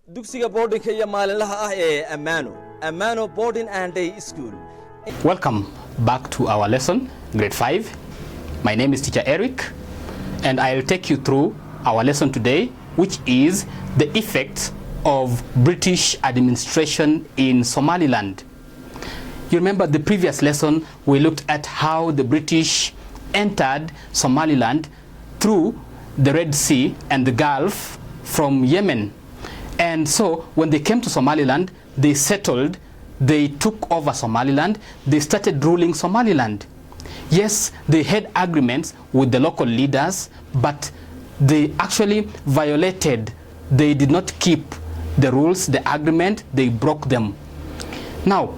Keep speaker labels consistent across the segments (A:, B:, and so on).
A: dugsiga boardingka iyo maalinlaha ah ee Amano Boarding and Day School.
B: Welcome back to our lesson, grade 5. My name is teacher Eric, and I'll take you through our lesson today, which is the effects of British administration in Somaliland. You remember the previous lesson, we looked at how the British entered Somaliland through the Red Sea and the Gulf from Yemen. And so when they came to Somaliland, they settled, they took over Somaliland, they started ruling Somaliland. Yes, they had agreements with the local leaders, but they actually violated, they did not keep the rules, the agreement, they broke them. Now,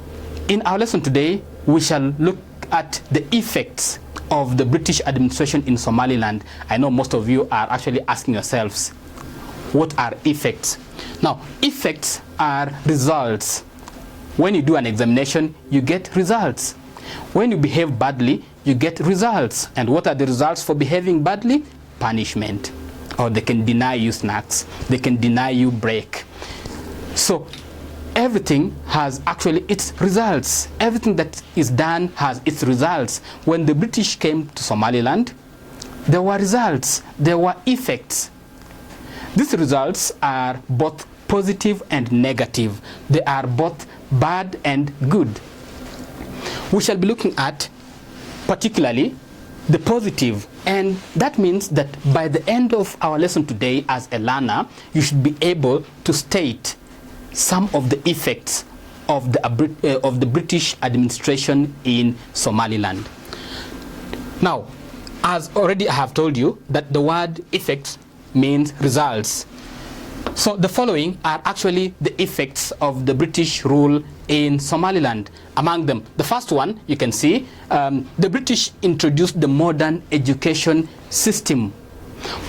B: in our lesson today, we shall look at the effects of the British administration in Somaliland. I know most of you are actually asking yourselves, what are effects? Now, effects are results. When you do an examination, you get results. When you behave badly, you get results. And what are the results for behaving badly? Punishment. Or they can deny you snacks. They can deny you break. So everything has actually its results. Everything that is done has its results. When the British came to Somaliland, there were results. There were effects. These results are both positive and negative. They are both bad and good. We shall be looking at particularly the positive, and that means that by the end of our lesson today as a learner, you should be able to state some of the effects of the British administration in Somaliland. Now, as already I have told you that the word effects means results. So the following are actually the effects of the British rule in Somaliland. Among them, the first one, you can see, the British introduced the modern education system.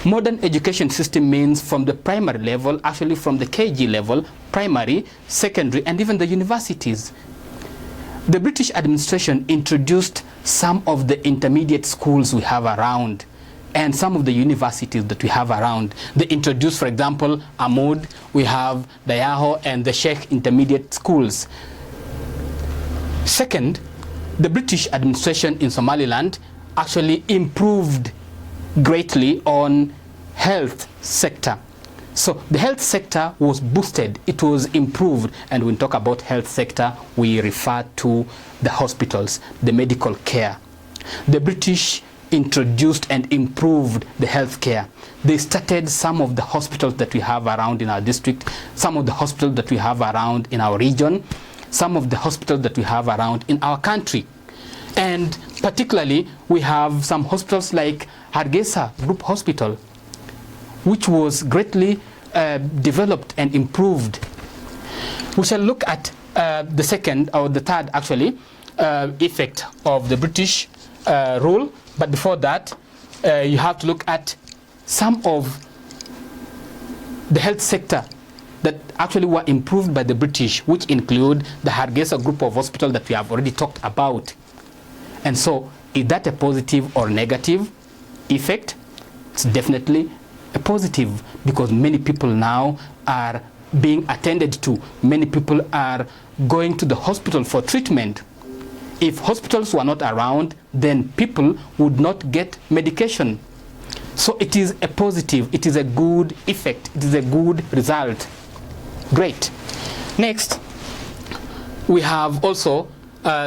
B: Modern education system means from the primary level, actually from the KG level, primary, secondary, and even the universities. The British administration introduced some of the intermediate schools we have around and some of the universities that we have around. They introduced, for example, Amud, we have Dayaho and the Sheikh intermediate schools. Second, the British administration in Somaliland actually improved greatly on health sector. So the health sector was boosted, it was improved, and when we talk about health sector, we refer to the hospitals, the medical care. The British introduced and improved the health care. They started some of the hospitals that we have around in our district, some of the hospitals that we have around in our region, some of the hospitals that we have around in our country. And particularly, we have some hospitals like Hargeisa Group Hospital, which was greatly developed and improved. We shall look at the second, or the third actually, effect of the British rule. But before that, you have to look at some of the health sector that actually were improved by the British, which include the Hargeisa Group of Hospital that we have already talked about. And so, is that a positive or negative effect? It's definitely a positive, because many people now are being attended to. Many people are going to the hospital for treatment. If hospitals were not around, then people would not get medication. So it is a positive, it is a good effect, it is a good result. Great. Next, we have also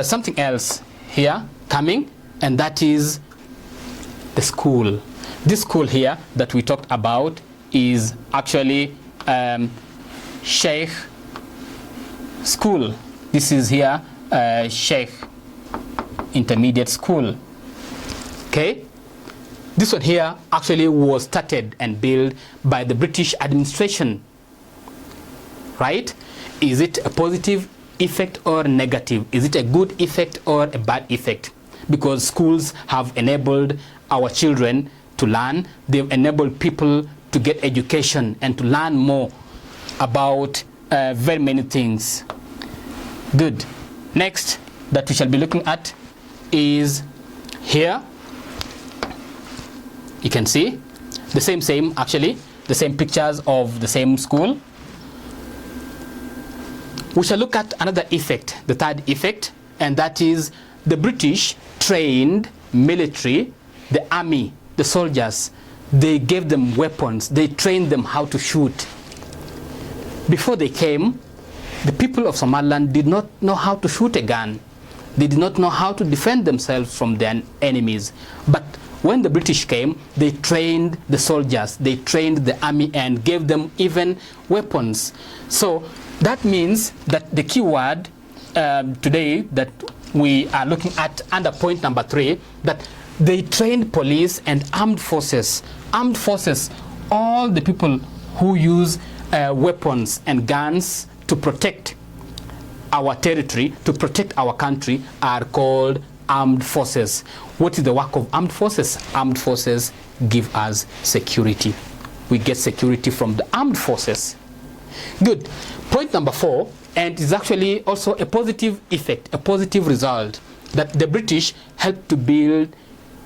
B: something else here coming, and that is the school. This school here that we talked about is actually Sheikh School. This is here Sheikh Intermediate School. Okay, this one here actually was started and built by the British administration, right? Is it a positive effect or negative? Is it a good effect or a bad effect? Because schools have enabled our children to learn, they've enabled people to get education and to learn more about very many things. Good. Next that we shall be looking at is here. You can see the same actually, the same pictures of the same school. we shall look at another effect, the third effect, and that is the British trained military, the army, the soldiers. They gave them weapons. They trained them how to shoot. Before they came, the people of Somaliland did not know how to shoot a gun. They did not know how to defend themselves from their enemies. But when the British came, they trained the soldiers, they trained the army and gave them even weapons. So that means that the key word today that we are looking at under point number 3, that they trained police and armed forces. Armed forces, all the people who use weapons and guns to protect our territory, to protect our country, are called armed forces. What is the work of armed forces? Armed forces give us security. We get security from the armed forces. Good. Point number 4, and is actually also a positive effect, a positive result, that the British helped to build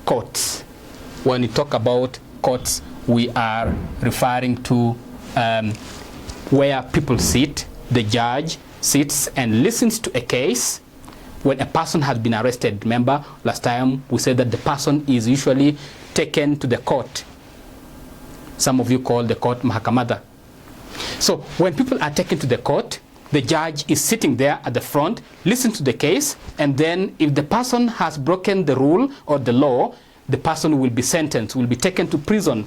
B: courts. When we talk about courts, we are referring to where people sit, the judge sits and listens to a case. When a person has been arrested, remember last time we said that the person is usually taken to the court. Some of you call the court Mahakamada. So when people are taken to the court, the judge is sitting there at the front, listen to the case, and then if the person has broken the rule or the law, the person will be sentenced, will be taken to prison.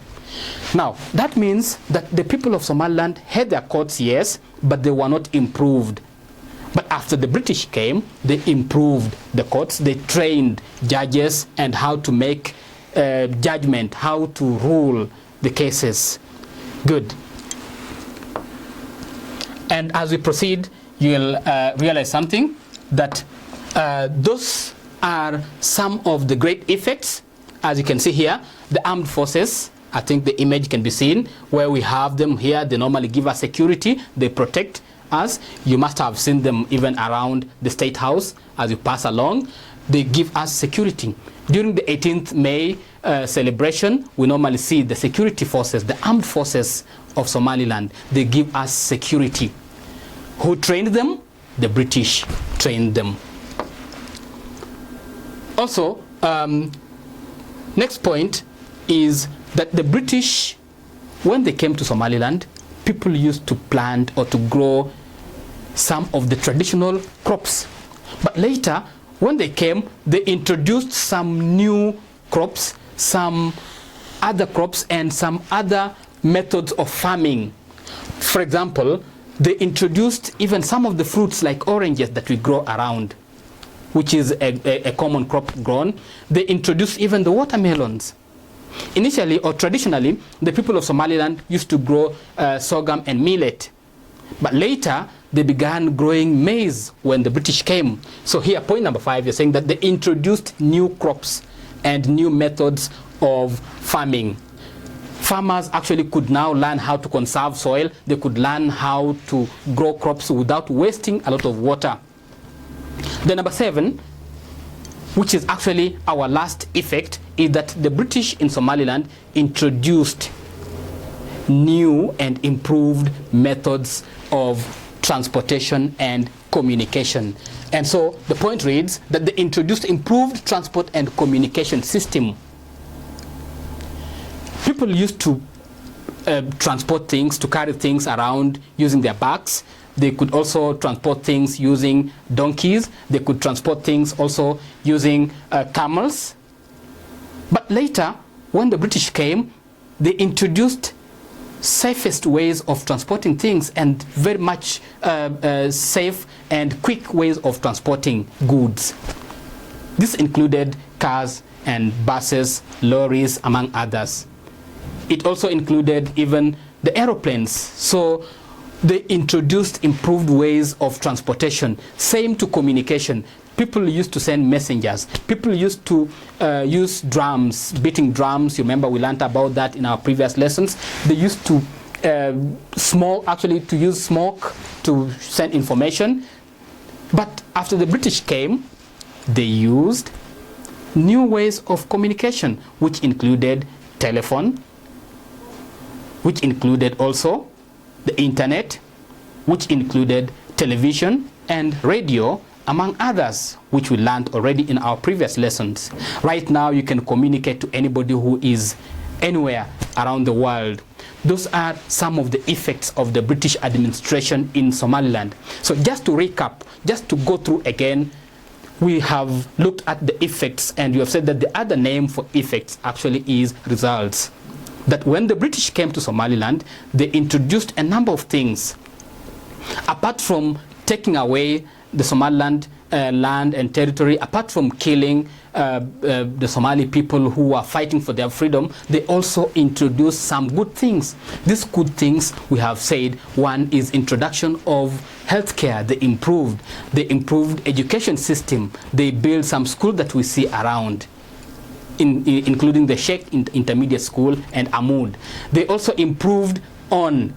B: Now, that means that the people of Somaliland had their courts, yes, but they were not improved. But after the British came, they improved the courts. They trained judges and how to make judgment, how to rule the cases. Good. And as we proceed, you'll realize something, that those are some of the great effects. As you can see here, the armed forces, I think the image can be seen where we have them here. They normally give us security. They protect us. You must have seen them even around the State House as you pass along. They give us security. During the 18th May celebration, we normally see the security forces, the armed forces of Somaliland. They give us security. Who trained them? The British trained them. Also, next point is that the British, when they came to Somaliland, people used to plant or to grow some of the traditional crops. But later, when they came, they introduced some new crops, some other crops, and some other methods of farming. For example, they introduced even some of the fruits like oranges that we grow around, which is a common crop grown. They introduced even the watermelons. Initially, or traditionally, the people of Somaliland used to grow sorghum and millet. But later, they began growing maize when the British came. So here, point number 5, you're saying that they introduced new crops and new methods of farming. Farmers actually could now learn how to conserve soil. They could learn how to grow crops without wasting a lot of water. The number 7, which is actually our last effect, is that the British in Somaliland introduced new and improved methods of transportation and communication. And so the point reads that they introduced improved transport and communication system. People used to transport things, to carry things around using their backs. They could also transport things using donkeys. They could transport things also using camels. But later, when the British came, they introduced safest ways of transporting things and very much safe and quick ways of transporting goods. This included cars and buses, lorries, among others. It also included even the aeroplanes. So they introduced improved ways of transportation. Same to communication. People used to send messengers. People used to use drums, beating drums. You remember we learned about that in our previous lessons. They used to to use smoke to send information. But after the British came, they used new ways of communication, which included telephone, which included also the internet, which included television, and radio, among others, which we learned already in our previous lessons. Right now, you can communicate to anybody who is anywhere around the world. Those are some of the effects of the British administration in Somaliland. So just to recap, just to go through again, we have looked at the effects, and you have said that the other name for effects actually is results. That when the British came to Somaliland, they introduced a number of things. Apart from taking away the Somaliland land and territory, apart from killing the Somali people who are fighting for their freedom, they also introduced some good things. These good things, we have said, one is introduction of healthcare. They improved education system. They built some schools that we see around, including the Sheikh Intermediate School and Amud. They also improved on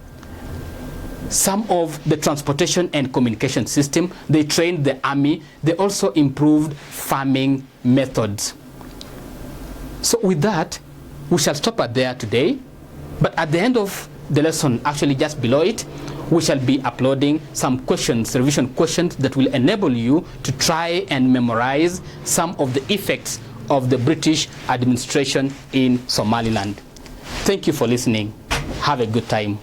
B: some of the transportation and communication system. They trained the army. They also improved farming methods. So with that, we shall stop at there today. But at the end of the lesson, actually just below it, we shall be uploading some questions, revision questions that will enable you to try and memorize some of the effects of the British administration in Somaliland. Thank you for listening. Have a good time.